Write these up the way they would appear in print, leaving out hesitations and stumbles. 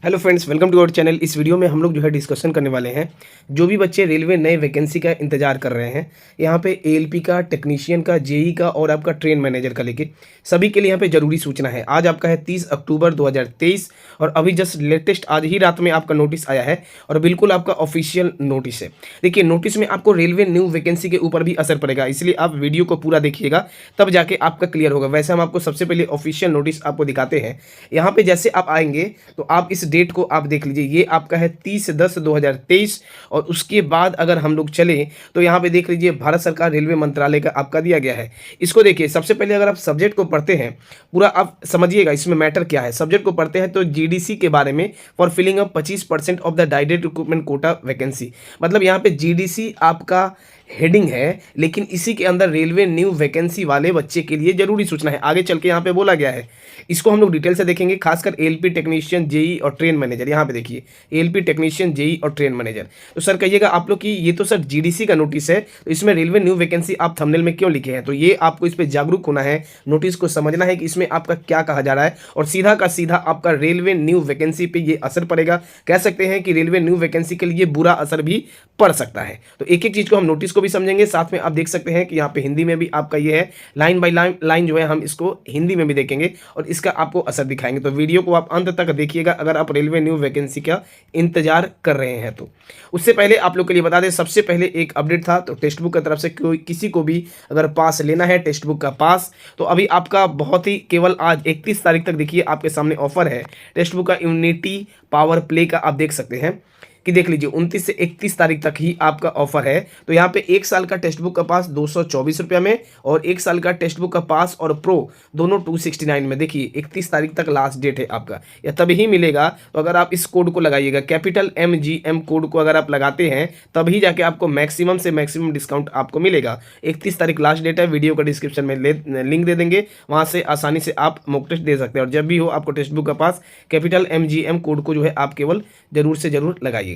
Hello friends, welcome to our channel. इस video में हम लोग जो है डिस्कशन करने वाले हैं जो भी बच्चे रेलवे नए वैकेंसी का इंतजार कर रहे हैं। यहाँ पे एएलपी का, टेक्नीशियन का, जेई का और आपका ट्रेन मैनेजर का लेके सभी के लिए यहाँ पे ज़रूरी सूचना है। आज आपका है 30 अक्टूबर 2023 और अभी जस्ट लेटेस्ट आज ही रात में आपका नोटिस आया है और बिल्कुल आपका ऑफिशियल नोटिस है। देखिए, नोटिस में आपको रेलवे न्यू वैकेंसी के ऊपर भी असर पड़ेगा, इसलिए आप वीडियो को पूरा देखिएगा, तब जाके आपका क्लियर होगा। वैसे हम आपको सबसे पहले ऑफिशियल नोटिस आपको दिखाते हैं। यहाँ पे जैसे आप आएंगे तो आप इस डेट को आप देख लीजिए, ये आपका है 30/10/2023 और उसके बाद अगर हम लोग चले तो यहाँ पे देख लीजिए भारत सरकार रेलवे मंत्रालय का आपका दिया गया है। इसको देखिए, सबसे पहले अगर आप सब्जेक्ट को पढ़ते हैं पूरा आप समझिएगा इसमें मैटर क्या है। सब्जेक्ट को पढ़ते हैं तो जीडीसी के बारे में for filling up 25% of the direct recruitment quota vacancy, मतलब यहाँ पे जीडीसी आपका हेडिंग है, लेकिन इसी के अंदर रेलवे न्यू वैकेंसी वाले बच्चे के लिए जरूरी सूचना है। आगे चल के यहाँ पे बोला गया है, इसको हम लोग डिटेल से देखेंगे, खासकर एएलपी टेक्नीशियन, जेई और ट्रेन मैनेजर। यहाँ पे देखिए एएलपी टेक्नीशियन, जेई और ट्रेन मैनेजर। तो सर कहिएगा आप लोग कि ये तो सर जीडीसी का नोटिस है, तो इसमें रेलवे न्यू वैकेंसी आप थंबनेल में क्यों लिखे हैं? तो ये आपको इस पर जागरूक होना है, नोटिस को समझना है कि इसमें आपका क्या कहा जा रहा है और सीधा का सीधा आपका रेलवे न्यू वैकेंसी पे ये असर पड़ेगा। कह सकते हैं कि रेलवे न्यू वैकेंसी के लिए बुरा असर भी पड़ सकता है। तो एक एक चीज को हम नोटिस को भी समझेंगे, साथ में आप देख सकते हैं कि यहाँ पे हिंदी में भी आपका ये है, लाइन बाय लाइन जो है हम इसको हिंदी में भी देखेंगे और इसका आपको असर दिखाएंगे। तो वीडियो को आप अंत तक देखिएगा अगर आप रेलवे न्यू वैकेंसी का इंतजार कर रहे हैं तो। उससे पहले आप लोग के लिए बता दें, सबसे पहले एक अपडेट था, तो टेक्स्ट बुक की तरफ से कोई किसी को भी अगर पास लेना है, टेक्स्ट बुक का पास, तो अभी आपका बहुत ही केवल आज 31 तारीख तक देखिए आपके सामने ऑफर है टेक्स्ट बुक का यूनिटी पावर प्ले का। आप देख सकते हैं कि देख लीजिए 29 से 31 तारीख तक ही आपका ऑफर है। तो यहाँ पे एक साल का टेक्स्ट बुक का पास 224 रुपये में और एक साल का टेक्स्ट बुक का पास और प्रो दोनों 269 में। देखिए 31 तारीख तक लास्ट डेट है आपका, या तभी ही मिलेगा। तो अगर आप इस कोड को लगाइएगा, कैपिटल MGM कोड को अगर आप लगाते हैं तभी जाके आपको मैक्सिमम से मैक्सिमम डिस्काउंट आपको मिलेगा। 31 तारीख लास्ट डेट है, वीडियो का डिस्क्रिप्शन में लिंक दे देंगे, वहाँ से आसानी से आप मॉक टेस्ट दे सकते हैं। और जब भी हो आपको टेक्स्ट बुक का पास, कैपिटल MGM कोड को जो है आप केवल जरूर से जरूर लगाइए।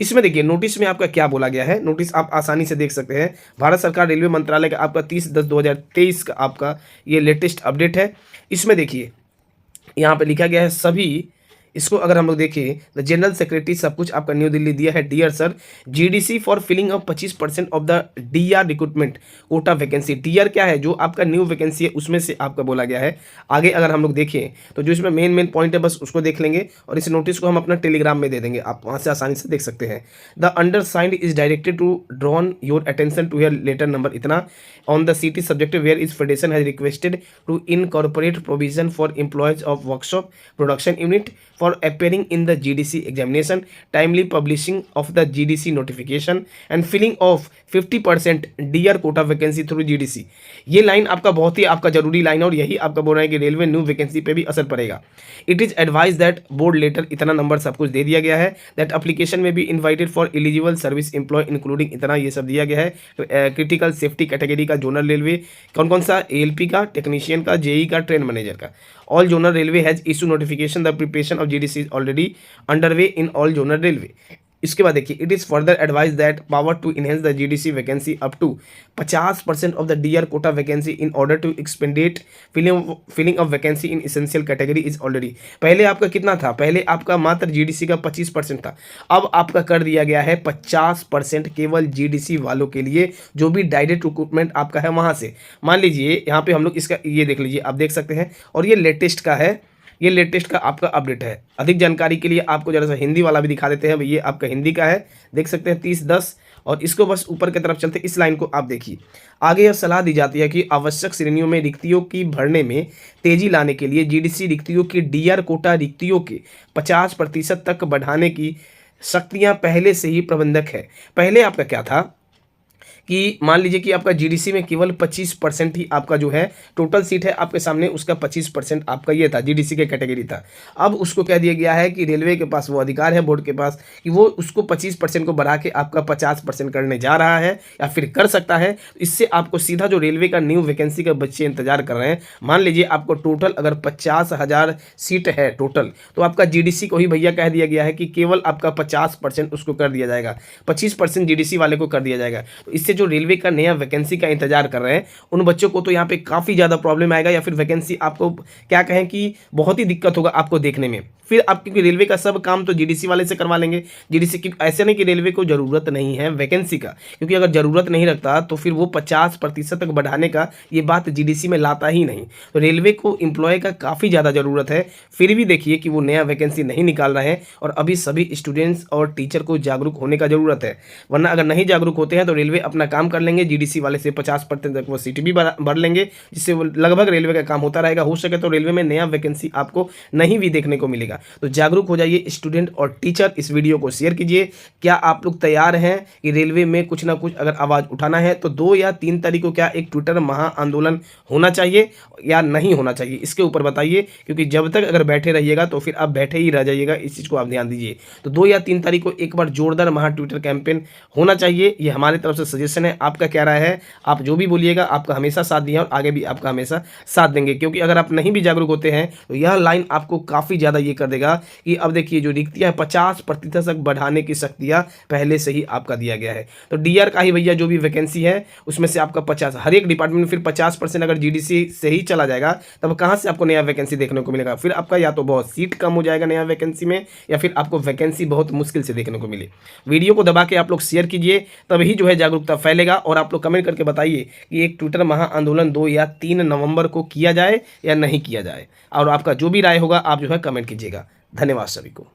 इसमें देखिए नोटिस में आपका क्या बोला गया है, नोटिस आप आसानी से देख सकते हैं। भारत सरकार रेलवे मंत्रालय का आपका 30/10/2023 का आपका ये लेटेस्ट अपडेट है। इसमें देखिए यहाँ पे लिखा गया है सभी, इसको अगर हम लोग देखें, द जनरल सेक्रेटरी सब कुछ आपका न्यू दिल्ली दिया है। Dear sir, GDC for filling up 25% of the DR recruitment quota vacancy. DR क्या है? जो आपका न्यू वैकेंसी है उसमें से आपका बोला गया है। आगे अगर हम लोग देखें तो जो इसमें मेन पॉइंट है बस उसको देख लेंगे और इस नोटिस को हम अपना टेलीग्राम में दे देंगे, आप वहाँ से आसानी से देख सकते हैं। The undersigned is directed to drawn your attention to your letter number इतना on the CT subject whereas federation has requested to incorporate provision for employees of workshop production unit for appearing in the GDC examination, timely publishing of the GDC notification and filling of 50% DR quota vacancy through GDC। ये line आपका बहुत ही आपका जरूरी line है और यही आपका बोल रहा है कि रेलवे न्यू वैकेंसी पे भी असर पड़ेगा। It is advise that board letter इतना नंबर सब कुछ दे दिया गया है, दैट एप्लीकेशन में भी invited for eligible service employ including इतना ये सब दिया गया है। क्रिटिकल सेफ्टी कैटेगरी का जोनल रेलवे, कौन कौन सा? एएलपी का, टेक्नीशियन का, जेई का, ट्रेन मैनेजर का। All zonal railway has issue notification, the preparation of GDC is already underway in all zonal railway. इसके बाद देखिए, it is further advise that power to enhance the GDC vacancy up to 50% of the D R quota vacancy in order to expedite filling of vacancy in essential category is already. पहले आपका कितना था? पहले आपका मात्र जीडीसी का 25% था, अब आपका कर दिया गया है 50% केवल जीडीसी वालों के लिए, जो भी डायरेक्ट रिक्रूटमेंट आपका है वहाँ से। मान लीजिए यहाँ पे हम लोग इसका ये देख लीजिए, आप देख सकते हैं, और ये लेटेस्ट का है, ये लेटेस्ट का आपका अपडेट है। अधिक जानकारी के लिए आपको जरा सा हिंदी वाला भी दिखा देते हैं। ये आपका हिंदी का है, देख सकते हैं 30/10, और इसको बस ऊपर की तरफ चलते इस लाइन को आप देखिए। आगे यह सलाह दी जाती है कि आवश्यक श्रेणियों में रिक्तियों की भरने में तेजी लाने के लिए जीडीसी रिक्तियों की डीआर कोटा रिक्तियों के 50% तक बढ़ाने की शक्तियां पहले से ही प्रबंधक है। पहले आपका क्या था कि मान लीजिए कि आपका जीडीसी में केवल 25% ही आपका जो है टोटल सीट है आपके सामने, उसका 25% आपका ये था, जीडीसी के कैटेगरी था। अब उसको कह दिया गया है कि रेलवे के पास वो अधिकार है, बोर्ड के पास, कि वो उसको 25% को बढ़ा के आपका 50% करने जा रहा है या फिर कर सकता है। इससे आपको सीधा जो रेलवे का न्यू वैकेंसी का बच्चे इंतजार कर रहे हैं, मान लीजिए आपको टोटल अगर 50,000 सीट है टोटल, तो आपका जीडीसी को ही भैया कह दिया गया है कि केवल आपका 50% उसको कर दिया जाएगा, 25% जीडीसी वाले को कर दिया जाएगा। तो इससे बच्चे जो रेलवे का नया वैकेंसी का इंतजार कर रहे हैं उन बच्चों को तो यहाँ पे काफ़ी ज़्यादा प्रॉब्लम आएगा, या फिर वैकेंसी आपको क्या कहें कि बहुत ही दिक्कत होगा आपको देखने में। फिर आप क्योंकि रेलवे का सब काम तो जीडीसी वाले से करवा लेंगे। जीडीसी की ऐसे नहीं कि रेलवे को ज़रूरत नहीं है वैकेंसी का, क्योंकि अगर ज़रूरत नहीं रखता तो फिर वो 50% तक बढ़ाने का ये बात जीडीसी में लाता ही नहीं। तो रेलवे को एम्प्लॉय का काफ़ी ज़्यादा ज़रूरत है, फिर भी देखिए कि वो नया वैकेंसी नहीं निकाल रहे हैं। और अभी सभी स्टूडेंट्स और टीचर को जागरूक होने का ज़रूरत है, वरना अगर नहीं जागरूक होते हैं तो रेलवे अपना काम कर लेंगे, जीडीसी वाले से 50% तक वो सीट भी भर लेंगे, जिससे वो लगभग रेलवे का काम होता रहेगा। हो सके तो रेलवे में नया वैकेंसी आपको नहीं भी देखने को मिलेगा। तो जागरूक हो जाइए स्टूडेंट और टीचर। इस वीडियो को शेयर कीजिए। क्या आप लोग तैयार हैं कि रेलवे में कुछ ना कुछ अगर आवाज़ उठाना है तो 2 या 3 तारीख को क्या एक ट्विटर महा आंदोलन होना चाहिए या नहीं होना चाहिए, इसके ऊपर बताइए। क्योंकि जब तक अगर बैठे रहिएगा तो फिर आप बैठे ही रह जाइएगा, इस चीज़ को आप ध्यान दीजिए। तो 2 या 3 तारीख को एक बार जोरदार महा ट्विटर कैंपेन होना चाहिए, ये हमारे तरफ से सजेशन है। आपका क्या राय है? आप जो भी बोलिएगा, आपका हमेशा साथ दिया और आगे भी आपका हमेशा साथ देंगे। क्योंकि अगर आप नहीं भी जागरूक होते हैं तो यह लाइन आपको काफ़ी ज़्यादा ये कर देगा कि अब देखिए जो रिक्तियाँ 50% तक बढ़ाने की शक्तियाँ पहले से ही आपका दिया गया है। तो डीआर का ही भैया जो भी वैकेंसी है उसमें से आपका 50 हर एक डिपार्टमेंट में फिर 50% अगर जीडीसी से ही चला जाएगा तब कहाँ से आपको नया वैकेंसी देखने को मिलेगा? फिर आपका या तो बहुत सीट कम हो जाएगा नया वैकेंसी में, या फिर आपको वैकेंसी बहुत मुश्किल से देखने को मिले। वीडियो को दबा के आप लोग शेयर कीजिए, तभी जो है जागरूकता फैलेगा। और आप लोग कमेंट करके बताइए कि एक ट्विटर महा आंदोलन 2 या 3 नवंबर को किया जाए या नहीं किया जाए। और आपका जो भी राय होगा आप जो है कमेंट कीजिएगा। धन्यवाद सभी को।